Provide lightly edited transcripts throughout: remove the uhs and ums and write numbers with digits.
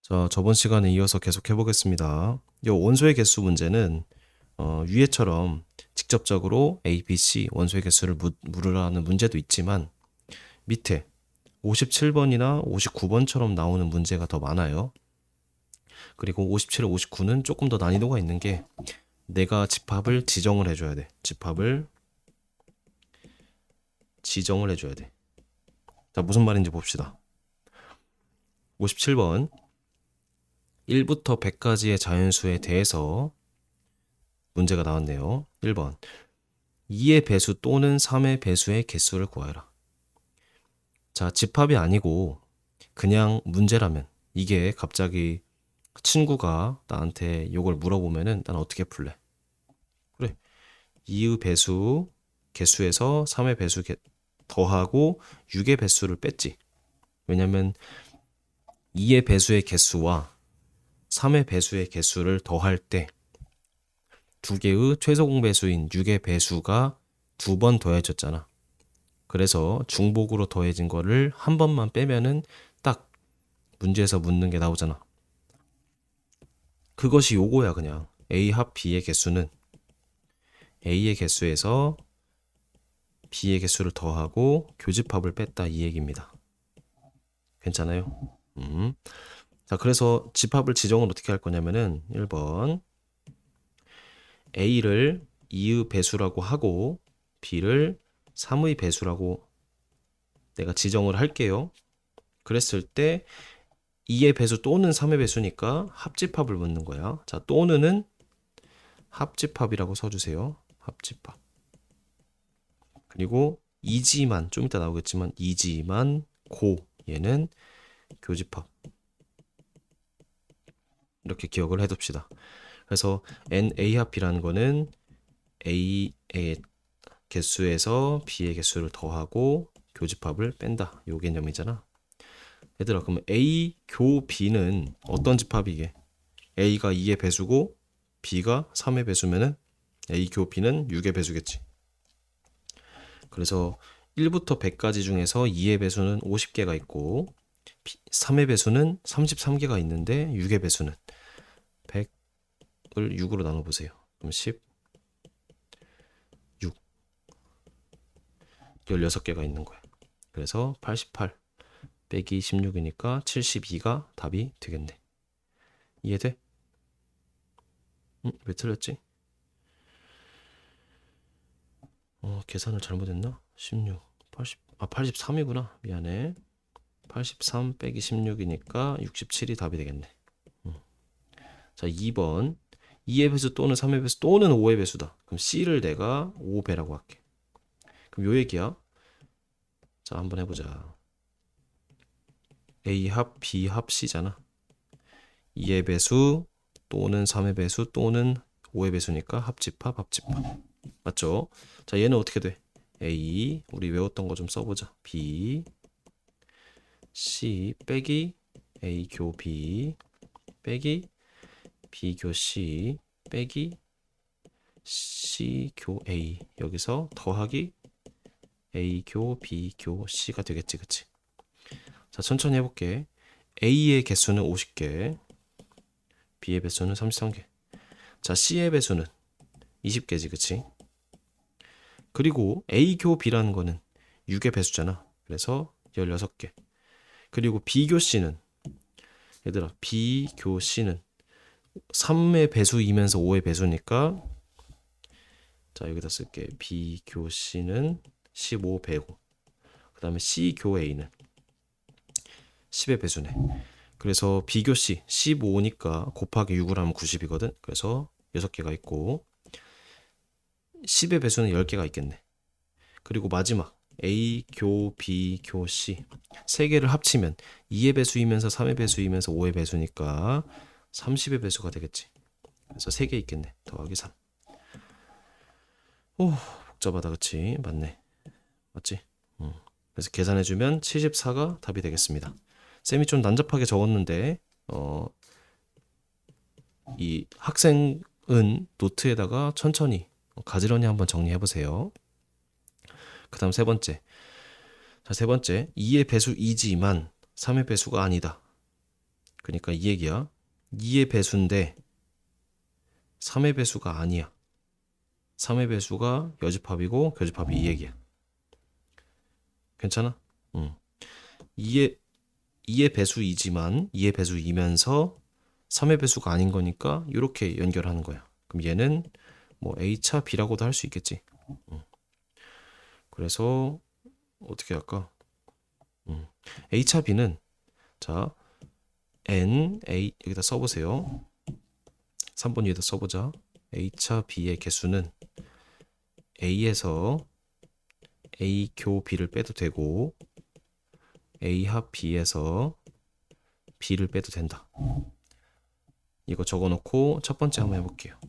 자, 저번 시간에 이어서 계속 해보겠습니다. 이 원소의 개수 문제는 위에처럼 직접적으로 A, B, C 원소의 개수를 물으라는 문제도 있지만 밑에 57번이나 59번처럼 나오는 문제가 더 많아요. 그리고 57, 59는 조금 더 난이도가 있는 게 내가 집합을 지정을 해줘야 돼. 집합을 지정을 해줘야 돼. 자, 무슨 말인지 봅시다. 57번 1부터 100까지의 자연수에 대해서 문제가 나왔네요. 1번 2의 배수 또는 3의 배수의 개수를 구하여라. 자, 집합이 아니고 그냥 문제라면 이게 갑자기 친구가 나한테 이걸 물어보면은 난 어떻게 풀래? 그래. 2의 배수 개수에서 3의 배수 더하고 6의 배수를 뺐지. 왜냐면 2의 배수의 개수와 3의 배수의 개수를 더할 때 두 개의 최소 공배수인 6의 배수가 두 번 더해졌잖아. 그래서 중복으로 더해진 거를 한 번만 빼면은 딱 문제에서 묻는 게 나오잖아. 그것이 요거야. 그냥 A 합 B의 개수는 A의 개수에서 B의 개수를 더하고 교집합을 뺐다, 이 얘기입니다. 괜찮아요? 자, 그래서 집합을 지정을 어떻게 할 거냐면은 1번 A를 2의 배수라고 하고 B를 3의 배수라고 내가 지정을 할게요. 그랬을 때 2의 배수 또는 3의 배수니까 합집합을 묻는 거야. 자, 또는은 합집합이라고 써주세요. 합집합. 그리고 이지만, 좀 이따 나오겠지만 이지만 고, 얘는 교집합. 이렇게 기억을 해둡시다. 그래서 NA 합이라는 거는 A의 개수에서 B의 개수를 더하고 교집합을 뺀다, 요 개념이잖아. 얘들아, 그럼 A 교 B는 어떤 집합이게? A가 2의 배수고 B가 3의 배수면은 A 교 B는 6의 배수겠지. 그래서 1부터 100까지 중에서 2의 배수는 50개가 있고 3의 배수는 33개가 있는데 6의 배수는 100을 6으로 나눠보세요. 그럼 10, 6, 16개가 있는 거야. 그래서 88 빼기 16이니까 72가 답이 되겠네. 이해돼? 왜 틀렸지? 계산을 잘못했나? 16, 80, 83이구나. 미안해. 83 빼기 16이니까 67이 답이 되겠네. 자, 2번 2의 배수 또는 3의 배수 또는 5의 배수다. 그럼 C를 내가 5배라고 할게. 그럼 요 얘기야. 자, 한번 해보자. A 합 B 합 C잖아. 2의 배수 또는 3의 배수 또는 5의 배수니까 합집합 합집합. 맞죠? 자, 얘는 어떻게 돼? A, 우리 외웠던 거 좀 써보자. B, C 빼기 A 교 B 빼기 B 교 C 빼기 C 교 A, 여기서 더하기 A 교 B 교 C가 되겠지, 그치? 자, 천천히 해볼게. A의 개수는 50개, B의 배수는 33개. 자, C의 배수는 20개지, 그치? 그리고 A 교 B라는 거는 6의 배수잖아. 그래서 16개. 그리고 B 교 C는, 얘들아, B 교 C는 3의 배수이면서 5의 배수니까, 자, 여기다 쓸게. B 교 C는 15배고, 그 다음에 C 교 A는 10의 배수네. 그래서 B 교 C 15니까 곱하기 6을 하면 90이거든. 그래서 6개가 있고 10의 배수는 10개가 있겠네. 그리고 마지막 A 교 B 교 C 세 개를 합치면 2의 배수이면서 3의 배수이면서 5의 배수니까 30의 배수가 되겠지. 그래서 3개 있겠네. 더하기 3. 오, 복잡하다, 그치? 맞네. 맞지? 그래서 계산해주면 74가 답이 되겠습니다. 쌤이 좀 난잡하게 적었는데 이 학생은 노트에다가 천천히 가지런히 한번 정리해보세요. 그 다음 세 번째. 자, 세 번째. 2의 배수 2지만 3의 배수가 아니다. 그러니까 이 얘기야. 2의 배수인데 3의 배수가 아니야. 3의 배수가 여집합이고 교집합이 이 얘기야. 괜찮아? 응. 2의 배수이지만 2의 배수이면서 3의 배수가 아닌 거니까 이렇게 연결하는 거야. 그럼 얘는 뭐 A차 B라고도 할 수 있겠지. 그래서 어떻게 할까? A차 B는 자 N A 여기다 써보세요. 3번 위에다 써보자. A차 B의 개수는 A에서 A 교 B를 빼도 되고 A 합 B에서 B를 빼도 된다. 이거 적어놓고 첫 번째 한번 해볼게요.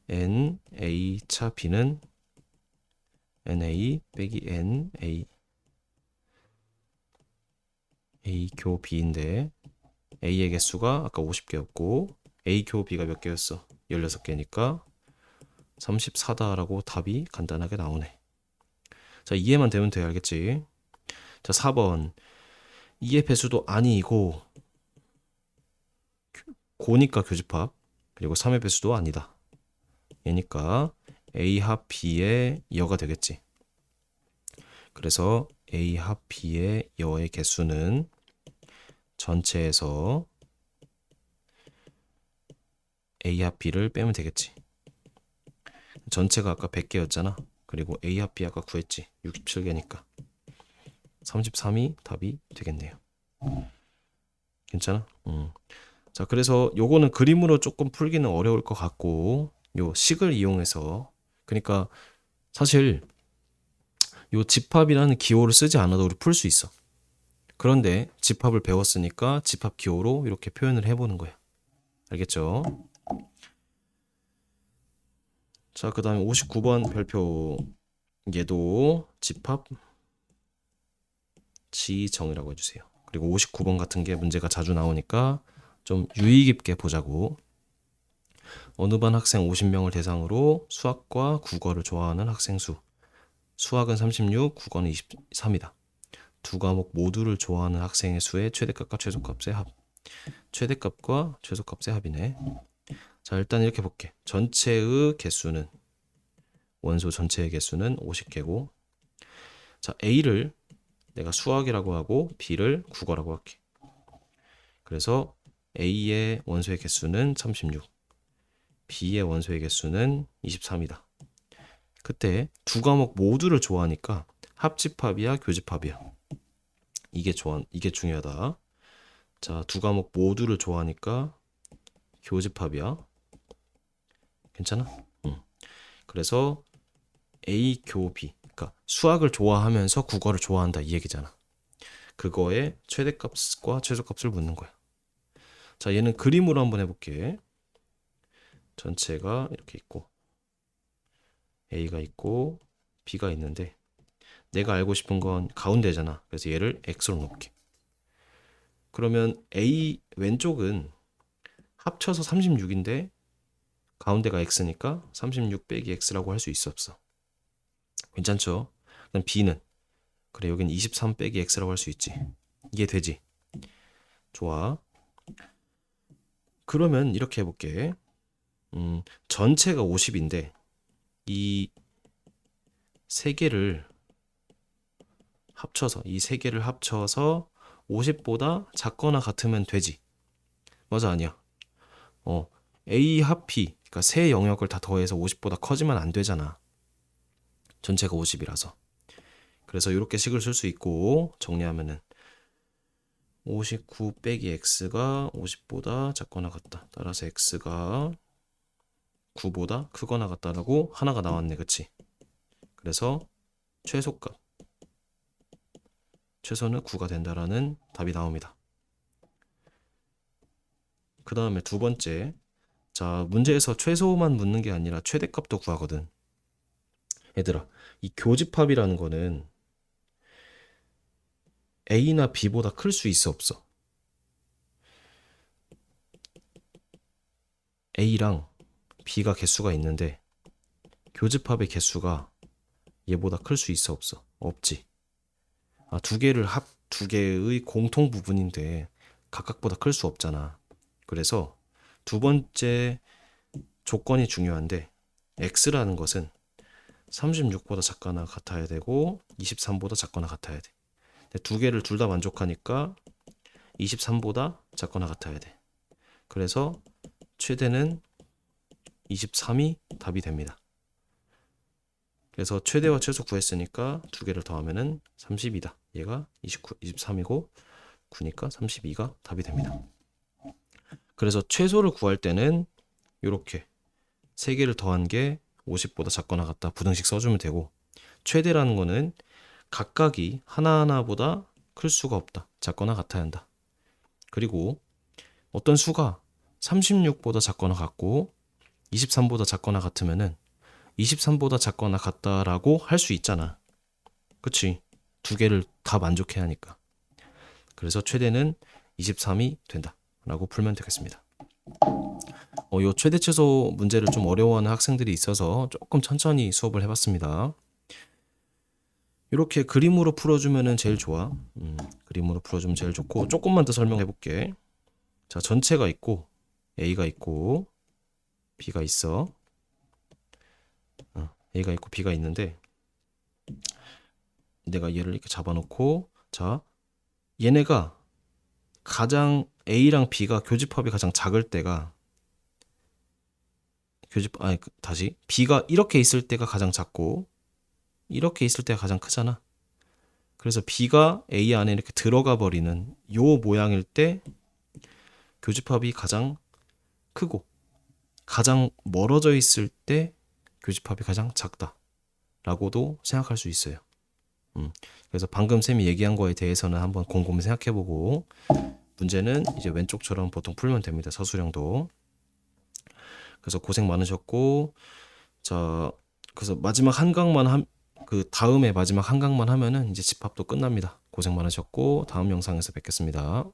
N A 차 B는 NA 빼기 NA A 교 B인데 A의 개수가 아까 50개였고 A 교 B가 몇 개였어? 16개니까 34다라고 답이 간단하게 나오네. 자, 이해만 되면 돼. 알겠지? 자, 4번 2의 배수도 아니고 고니까 교집합 그리고 3의 배수도 아니다. 얘니까 A 합 B의 여가 되겠지. 그래서 A 합 B의 여의 개수는 전체에서 A 합 B를 빼면 되겠지. 전체가 아까 100개였잖아. 그리고 A 합 B 아까 구했지. 67개니까 33이 답이 되겠네요. 괜찮아? 자, 그래서 요거는 그림으로 조금 풀기는 어려울 것 같고 요 식을 이용해서 그러니까 사실 요 집합이라는 기호를 쓰지 않아도 우리 풀 수 있어. 그런데 집합을 배웠으니까 집합 기호로 이렇게 표현을 해보는 거야. 알겠죠? 자, 그 다음에 59번 별표 얘도 집합 지정이라고 해주세요. 그리고 59번 같은 게 문제가 자주 나오니까 좀 유의 깊게 보자고. 어느 반 학생 50명을 대상으로 수학과 국어를 좋아하는 학생 수. 수학은 36, 국어는 23이다. 두 과목 모두를 좋아하는 학생의 수의 최대값과 최소값의 합. 최대값과 최소값의 합이네. 자, 일단 이렇게 볼게. 전체의 개수는 원소 전체의 개수는 50개고 자, A를 내가 수학이라고 하고 B를 국어라고 할게. 그래서 A의 원소의 개수는 36, B의 원소의 개수는 23이다. 그때 두 과목 모두를 좋아하니까 합집합이야, 교집합이야? 이게 중요하다. 자, 두 과목 모두를 좋아하니까 교집합이야. 괜찮아? 응. 그래서 A 교 B. 그러니까 수학을 좋아하면서 국어를 좋아한다 이 얘기잖아. 그거의 최대값과 최소값을 묻는 거야. 자, 얘는 그림으로 한번 해볼게. 전체가 이렇게 있고 A가 있고 B가 있는데 내가 알고 싶은 건 가운데잖아. 그래서 얘를 X로 놓을게. 그러면 A 왼쪽은 합쳐서 36인데 가운데가 X니까 36 빼기 X라고 할 수 있어 없어? 괜찮죠? 그럼 B는 그래 여긴 23 빼기 X라고 할 수 있지. 이게 되지? 좋아. 그러면 이렇게 해볼게. 전체가 50인데 이 세 개를 합쳐서 50보다 작거나 같으면 되지. 맞아 아니야? A 합 B 그러니까 세 영역을 다 더해서 50보다 커지면 안 되잖아. 전체가 50이라서. 그래서 이렇게 식을 쓸 수 있고 정리하면은 59 빼기 X가 50보다 작거나 같다. 따라서 X가 9보다 크거나 같다라고 하나가 나왔네. 그치? 그래서 최소값 최소는 9가 된다라는 답이 나옵니다. 그 다음에 두 번째. 자, 문제에서 최소만 묻는 게 아니라 최대값도 구하거든. 얘들아, 이 교집합이라는 거는 A나 B보다 클 수 있어 없어? A랑 B가 개수가 있는데 교집합의 개수가 얘보다 클 수 있어 없어? 없지. 두 개의 공통 부분인데 각각보다 클 수 없잖아. 그래서 두 번째 조건이 중요한데 x라는 것은 36보다 작거나 같아야 되고 23보다 작거나 같아야 돼. 근데 두 개를 둘 다 만족하니까 23보다 작거나 같아야 돼. 그래서 최대는 23이 답이 됩니다. 그래서 최대와 최소 구했으니까 두 개를 더하면은 30이다. 얘가 29, 23이고 9니까 32가 답이 됩니다. 그래서 최소를 구할 때는 이렇게 세 개를 더한 게 50보다 작거나 같다 부등식 써주면 되고, 최대라는 거는 각각이 하나하나보다 클 수가 없다. 작거나 같아야 한다. 그리고 어떤 수가 36보다 작거나 같고 23보다 작거나 같으면은 23보다 작거나 같다라고 할 수 있잖아. 그치? 두 개를 다 만족해야 하니까. 그래서 최대는 23이 된다 라고 풀면 되겠습니다. 요 최대 최소 문제를 좀 어려워하는 학생들이 있어서 조금 천천히 수업을 해봤습니다. 이렇게 그림으로 풀어주면 제일 좋아. 그림으로 풀어주면 제일 좋고, 조금만 더 설명해볼게. 자, 전체가 있고 A가 있고 B가 있어. A가 있고 B가 있는데, 내가 얘를 이렇게 잡아놓고, 자, 얘네가 가장 A랑 B가 교집합이 가장 작을 때가 다시 B가 이렇게 있을 때가 가장 작고 이렇게 있을 때가 가장 크잖아. 그래서 B가 A 안에 이렇게 들어가 버리는 요 모양일 때 교집합이 가장 크고, 가장 멀어져 있을 때 교집합이 가장 작다 라고도 생각할 수 있어요. 그래서 방금 쌤이 얘기한 거에 대해서는 한번 곰곰이 생각해보고, 문제는 이제 왼쪽처럼 보통 풀면 됩니다. 서술형도. 그래서 고생 많으셨고, 자, 그래서 마지막 한 강만 그 다음에 마지막 한 강만 하면은 이제 집합도 끝납니다. 고생 많으셨고, 다음 영상에서 뵙겠습니다.